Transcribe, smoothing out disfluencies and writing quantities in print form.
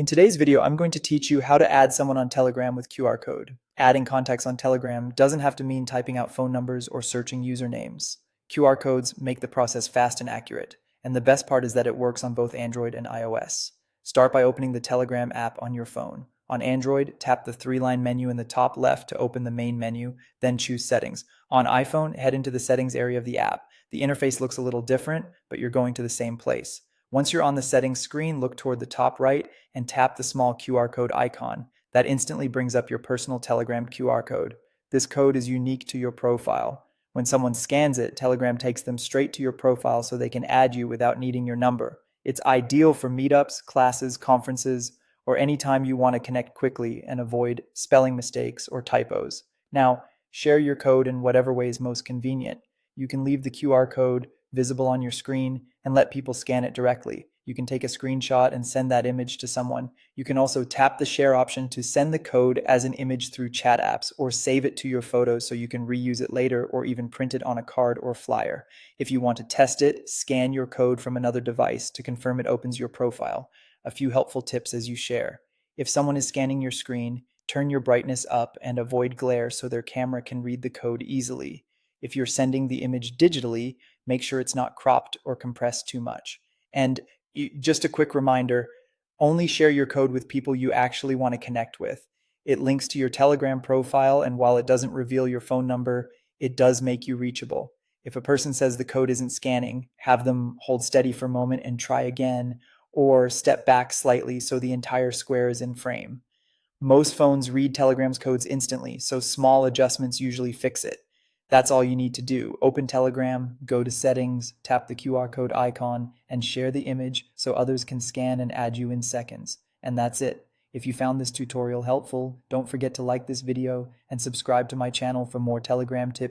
In today's video, I'm going to teach you how to add someone on Telegram with QR code. Adding contacts on Telegram doesn't have to mean typing out phone numbers or searching usernames. QR codes make the process fast and accurate, and the best part is that it works on both Android and iOS. Start by opening the Telegram app on your phone. On Android, tap the three-line menu in the top left to open the main menu, then choose Settings. On iPhone, head into the Settings area of the app. The interface looks a little different, but you're going to the same place. Once you're on the settings screen, look toward the top right and tap the small QR code icon. That instantly brings up your personal Telegram QR code. This code is unique to your profile. When someone scans it, Telegram takes them straight to your profile so they can add you without needing your number. It's ideal for meetups, classes, conferences, or anytime you want to connect quickly and avoid spelling mistakes or typos. Now, share your code in whatever way is most convenient. You can leave the QR code visible on your screen and let people scan it directly. You can take a screenshot and send that image to someone. You can also tap the share option to send the code as an image through chat apps or save it to your photos so you can reuse it later or even print it on a card or flyer. If you want to test it, scan your code from another device to confirm it opens your profile. A few helpful tips as you share. If someone is scanning your screen, turn your brightness up and avoid glare so their camera can read the code easily. If you're sending the image digitally, make sure it's not cropped or compressed too much. And just a quick reminder, only share your code with people you actually want to connect with. It links to your Telegram profile, and while it doesn't reveal your phone number, it does make you reachable. If a person says the code isn't scanning, have them hold steady for a moment and try again, or step back slightly so the entire square is in frame. Most phones read Telegram's codes instantly, so small adjustments usually fix it. That's all you need to do. Open Telegram, go to Settings, tap the QR code icon, and share the image so others can scan and add you in seconds. And that's it. If you found this tutorial helpful, don't forget to like this video and subscribe to my channel for more Telegram tips.